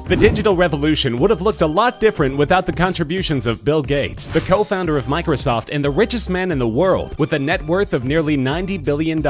The digital revolution would have looked a lot different without the contributions of Bill Gates, the co-founder of Microsoft and the richest man in the world, with a net worth of nearly $90 billion.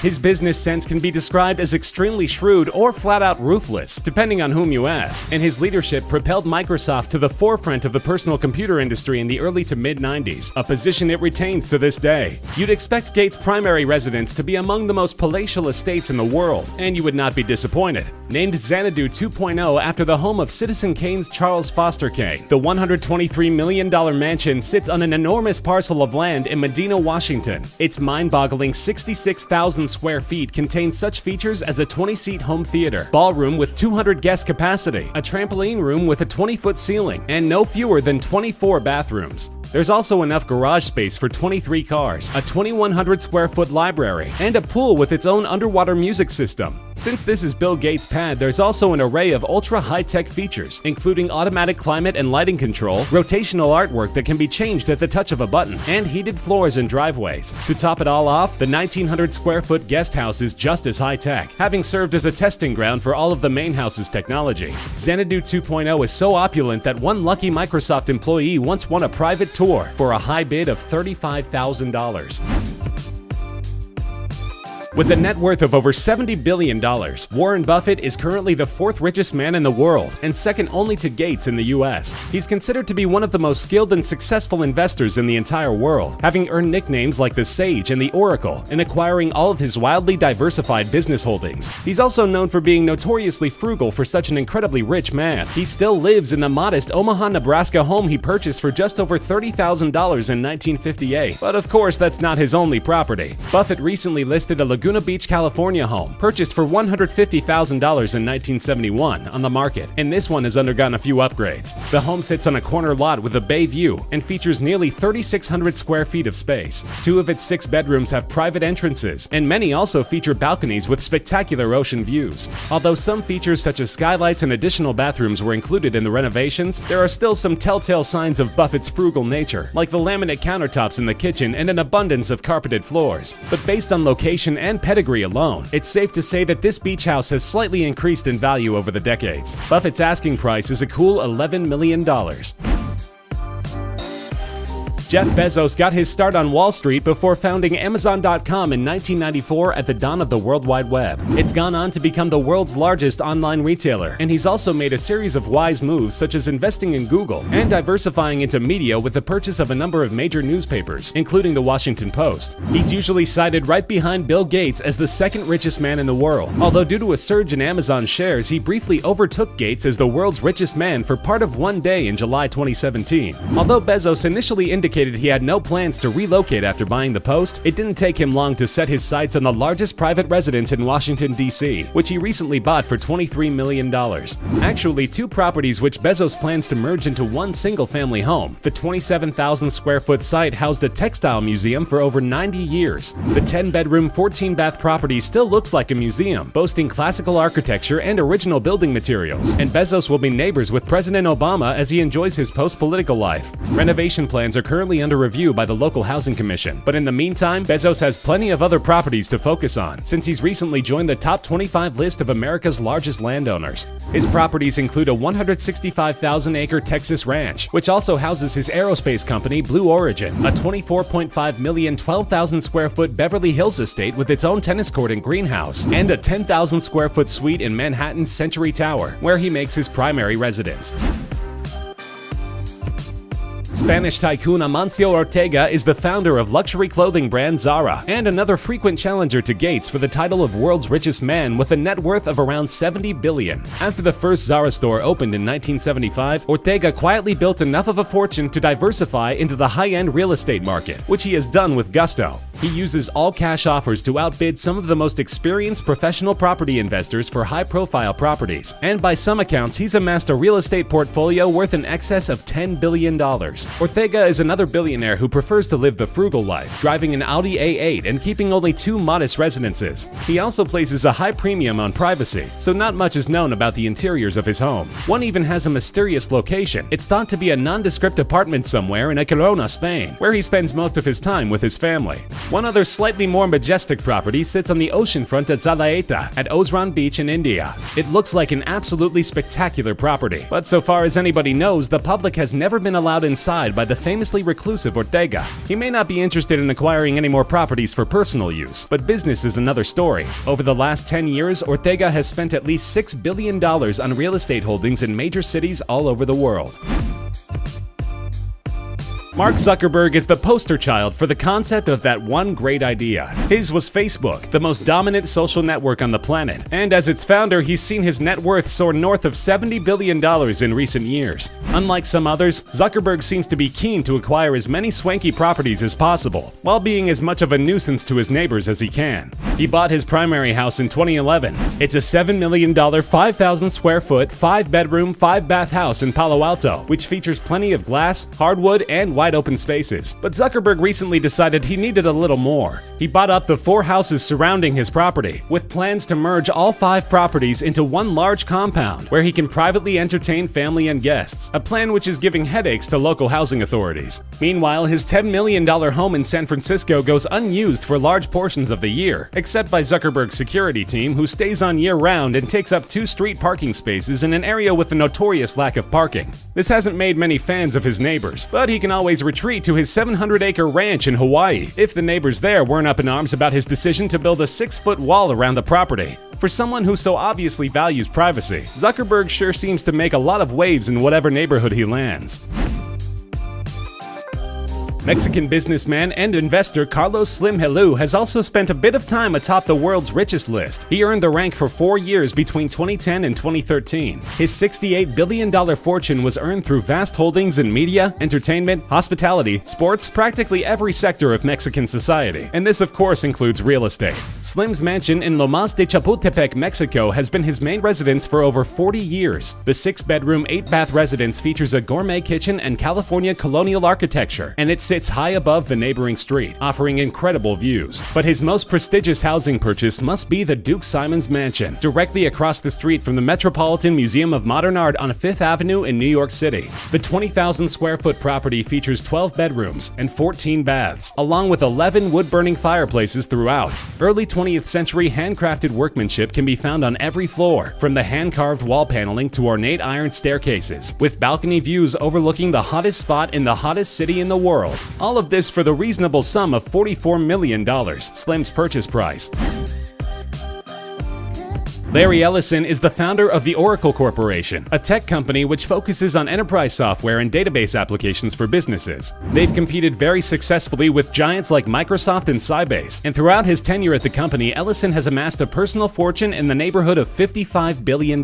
His business sense can be described as extremely shrewd or flat-out ruthless, depending on whom you ask, and his leadership propelled Microsoft to the forefront of the personal computer industry in the early to mid-90s, a position it retains to this day. You'd expect Gates' primary residence to be among the most palatial estates in the world, and you would not be disappointed. Named Xanadu 2.0 after the home of Citizen Kane's Charles Foster Kane, the $123 million mansion sits on an enormous parcel of land in Medina, Washington. Its mind-boggling 66,000 square feet contains such features as a 20-seat home theater, ballroom with 200 guest capacity, a trampoline room with a 20-foot ceiling, and no fewer than 24 bathrooms. There's also enough garage space for 23 cars, a 2,100 square foot library, and a pool with its own underwater music system. Since this is Bill Gates' pad, there's also an array of ultra-high-tech features, including automatic climate and lighting control, rotational artwork that can be changed at the touch of a button, and heated floors and driveways. To top it all off, the 1,900 square foot guest house is just as high-tech, having served as a testing ground for all of the main house's technology. Xanadu 2.0 is so opulent that one lucky Microsoft employee once won a private tour for a high bid of $35,000. With a net worth of over $70 billion, Warren Buffett is currently the fourth richest man in the world and second only to Gates in the US. He's considered to be one of the most skilled and successful investors in the entire world, having earned nicknames like the Sage and the Oracle and acquiring all of his wildly diversified business holdings. He's also known for being notoriously frugal for such an incredibly rich man. He still lives in the modest Omaha, Nebraska home he purchased for just over $30,000 in 1958. But of course, that's not his only property. Buffett recently listed a Laguna Beach, California home, purchased for $150,000 in 1971, on the market, and this one has undergone a few upgrades. The home sits on a corner lot with a bay view and features nearly 3,600 square feet of space. 2 of its 6 bedrooms have private entrances, and many also feature balconies with spectacular ocean views. Although some features such as skylights and additional bathrooms were included in the renovations, there are still some telltale signs of Buffett's frugal nature, like the laminate countertops in the kitchen and an abundance of carpeted floors. But based on location and pedigree alone, it's safe to say that this beach house has slightly increased in value over the decades. Buffett's asking price is a cool $11 million. Jeff Bezos got his start on Wall Street before founding Amazon.com in 1994 at the dawn of the World Wide Web. It's gone on to become the world's largest online retailer, and he's also made a series of wise moves such as investing in Google and diversifying into media with the purchase of a number of major newspapers, including the Washington Post. He's usually cited right behind Bill Gates as the second richest man in the world, although due to a surge in Amazon shares, he briefly overtook Gates as the world's richest man for part of one day in July 2017. Although Bezos initially indicated he had no plans to relocate after buying the Post, it didn't take him long to set his sights on the largest private residence in Washington, D.C., which he recently bought for $23 million. Actually, 2 properties which Bezos plans to merge into one single-family home. The 27,000 square foot site housed a textile museum for over 90 years. The 10-bedroom, 14-bath property still looks like a museum, boasting classical architecture and original building materials, and Bezos will be neighbors with President Obama as he enjoys his post-political life. Renovation plans are currently under review by the local housing commission, but in the meantime, Bezos has plenty of other properties to focus on, since he's recently joined the top 25 list of America's largest landowners. His properties include a 165,000-acre Texas ranch, which also houses his aerospace company, Blue Origin, a $24.5 million 12,000-square-foot Beverly Hills estate with its own tennis court and greenhouse, and a 10,000-square-foot suite in Manhattan's Century Tower, where he makes his primary residence. Spanish tycoon Amancio Ortega is the founder of luxury clothing brand Zara and another frequent challenger to Gates for the title of world's richest man with a net worth of around $70 billion. After the first Zara store opened in 1975, Ortega quietly built enough of a fortune to diversify into the high-end real estate market, which he has done with gusto. He uses all-cash offers to outbid some of the most experienced professional property investors for high-profile properties, and by some accounts, he's amassed a real estate portfolio worth in excess of $10 billion. Ortega is another billionaire who prefers to live the frugal life, driving an Audi A8 and keeping only 2 modest residences. He also places a high premium on privacy, so not much is known about the interiors of his home. One even has a mysterious location. It's thought to be a nondescript apartment somewhere in Girona, Spain, where he spends most of his time with his family. One other slightly more majestic property sits on the oceanfront at Zalaeta at Osran Beach in India. It looks like an absolutely spectacular property, but so far as anybody knows, the public has never been allowed inside by the famously reclusive Ortega. He may not be interested in acquiring any more properties for personal use, but business is another story. Over the last 10 years, Ortega has spent at least $6 billion on real estate holdings in major cities all over the world. Mark Zuckerberg is the poster child for the concept of that one great idea. His was Facebook, the most dominant social network on the planet, and as its founder, he's seen his net worth soar north of $70 billion in recent years. Unlike some others, Zuckerberg seems to be keen to acquire as many swanky properties as possible, while being as much of a nuisance to his neighbors as he can. He bought his primary house in 2011. It's a $7 million, 5,000 square foot, 5-bedroom, 5-bath house in Palo Alto, which features plenty of glass, hardwood, and wide open spaces. But Zuckerberg recently decided he needed a little more. He bought up the 4 houses surrounding his property, with plans to merge all 5 properties into one large compound where he can privately entertain family and guests, a plan which is giving headaches to local housing authorities. Meanwhile, his $10 million home in San Francisco goes unused for large portions of the year, except by Zuckerberg's security team, who stays on year-round and takes up 2 street parking spaces in an area with a notorious lack of parking. This hasn't made many fans of his neighbors, but he can always retreat to his 700-acre ranch in Hawaii if the neighbors there weren't up in arms about his decision to build a 6-foot wall around the property. For someone who so obviously values privacy, Zuckerberg sure seems to make a lot of waves in whatever neighborhood he lands. Mexican businessman and investor Carlos Slim Helú has also spent a bit of time atop the world's richest list. He earned the rank for 4 years between 2010 and 2013. His $68 billion fortune was earned through vast holdings in media, entertainment, hospitality, sports, practically every sector of Mexican society. And this, of course, includes real estate. Slim's mansion in Lomas de Chapultepec, Mexico, has been his main residence for over 40 years. The 6-bedroom, 8-bath residence features a gourmet kitchen and California colonial architecture, and it sits high above the neighboring street, offering incredible views. But his most prestigious housing purchase must be the Duke Simons Mansion, directly across the street from the Metropolitan Museum of Modern Art on 5th Avenue in New York City. The 20,000 square foot property features 12 bedrooms and 14 baths, along with 11 wood-burning fireplaces throughout. Early 20th century handcrafted workmanship can be found on every floor, from the hand-carved wall paneling to ornate iron staircases, with balcony views overlooking the hottest spot in the hottest city in the world. All of this for the reasonable sum of $44 million, Slim's purchase price. Larry Ellison is the founder of the Oracle Corporation, a tech company which focuses on enterprise software and database applications for businesses. They've competed very successfully with giants like Microsoft and Sybase, and throughout his tenure at the company, Ellison has amassed a personal fortune in the neighborhood of $55 billion.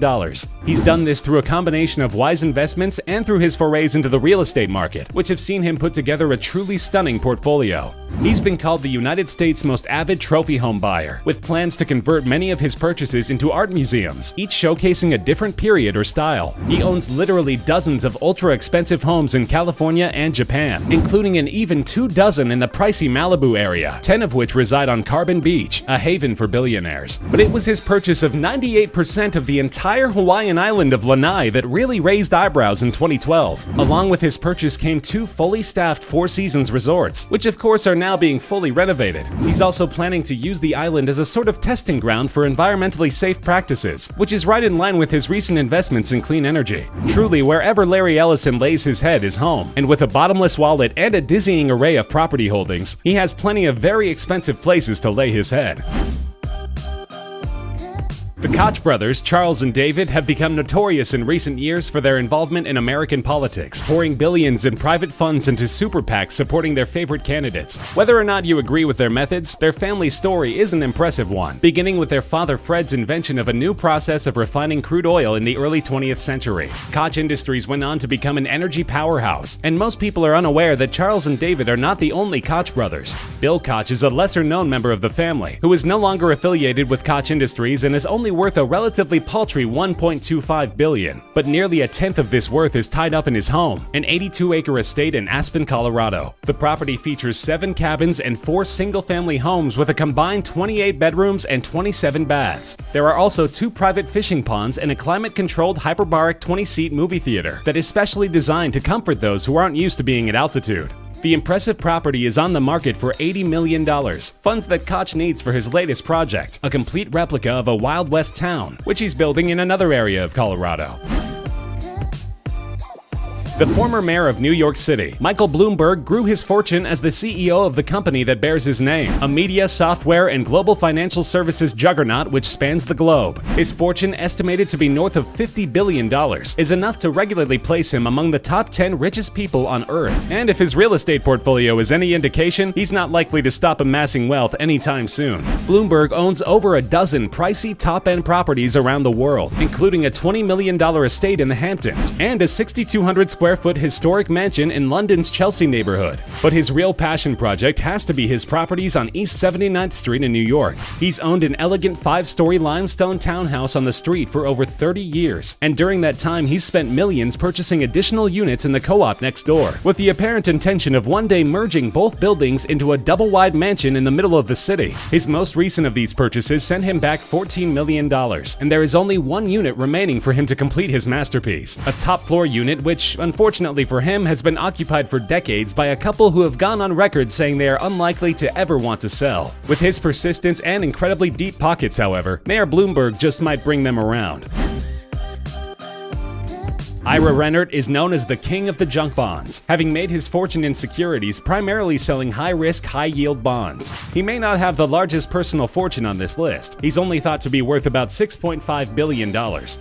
He's done this through a combination of wise investments and through his forays into the real estate market, which have seen him put together a truly stunning portfolio. He's been called the United States' most avid trophy home buyer, with plans to convert many of his purchases into art museums, each showcasing a different period or style. He owns literally dozens of ultra-expensive homes in California and Japan, including an even 2 dozen in the pricey Malibu area, 10 of which reside on Carbon Beach, a haven for billionaires. But it was his purchase of 98% of the entire Hawaiian island of Lanai that really raised eyebrows in 2012. Along with his purchase came 2 fully staffed Four Seasons resorts, which of course are now being fully renovated. He's also planning to use the island as a sort of testing ground for environmentally safe practices, which is right in line with his recent investments in clean energy. Truly, wherever Larry Ellison lays his head is home, and with a bottomless wallet and a dizzying array of property holdings, he has plenty of very expensive places to lay his head. The Koch brothers, Charles and David, have become notorious in recent years for their involvement in American politics, pouring billions in private funds into super PACs supporting their favorite candidates. Whether or not you agree with their methods, their family story is an impressive one, beginning with their father Fred's invention of a new process of refining crude oil in the early 20th century. Koch Industries went on to become an energy powerhouse, and most people are unaware that Charles and David are not the only Koch brothers. Bill Koch is a lesser-known member of the family, who is no longer affiliated with Koch Industries and is only worth a relatively paltry $1.25 billion, but nearly a tenth of this worth is tied up in his home, an 82-acre estate in Aspen, Colorado. The property features 7 cabins and 4 single-family homes with a combined 28 bedrooms and 27 baths. There are also 2 private fishing ponds and a climate-controlled hyperbaric 20-seat movie theater that is specially designed to comfort those who aren't used to being at altitude. The impressive property is on the market for $80 million, funds that Koch needs for his latest project, a complete replica of a Wild West town, which he's building in another area of Colorado. The former mayor of New York City, Michael Bloomberg, grew his fortune as the CEO of the company that bears his name, a media, software, and global financial services juggernaut which spans the globe. His fortune, estimated to be north of $50 billion, is enough to regularly place him among the top 10 richest people on Earth. And if his real estate portfolio is any indication, he's not likely to stop amassing wealth anytime soon. Bloomberg owns over a dozen pricey top-end properties around the world, including a $20 million estate in the Hamptons and a 6,200 square foot historic mansion in London's Chelsea neighborhood. But his real passion project has to be his properties on East 79th Street in New York. He's owned an elegant 5-story limestone townhouse on the street for over 30 years, and during that time he's spent millions purchasing additional units in the co-op next door, with the apparent intention of one day merging both buildings into a double-wide mansion in the middle of the city. His most recent of these purchases sent him back $14 million, and there is only one unit remaining for him to complete his masterpiece, a top-floor unit which, unfortunately for him, has been occupied for decades by a couple who have gone on record saying they are unlikely to ever want to sell. With his persistence and incredibly deep pockets, however, Mayor Bloomberg just might bring them around. Ira Rennert is known as the king of the junk bonds, having made his fortune in securities primarily selling high-risk, high-yield bonds. He may not have the largest personal fortune on this list. He's only thought to be worth about $6.5 billion,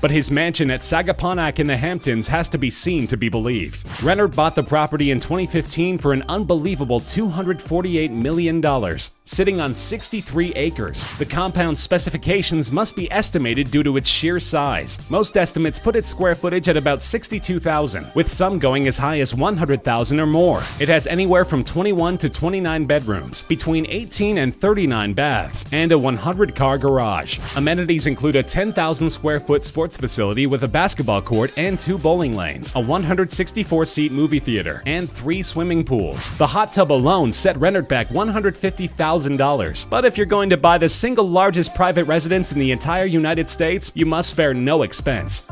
but his mansion at Sagaponack in the Hamptons has to be seen to be believed. Rennert bought the property in 2015 for an unbelievable $248 million, sitting on 63 acres. The compound's specifications must be estimated due to its sheer size. Most estimates put its square footage at about 62,000, with some going as high as 100,000 or more. It has anywhere from 21 to 29 bedrooms, between 18 and 39 baths, and a 100-car garage. Amenities include a 10,000 square foot sports facility with a basketball court and 2 bowling lanes, a 164-seat movie theater, and 3 swimming pools. The hot tub alone set Rennert back $150,000. But if you're going to buy the single largest private residence in the entire United States, you must spare no expense.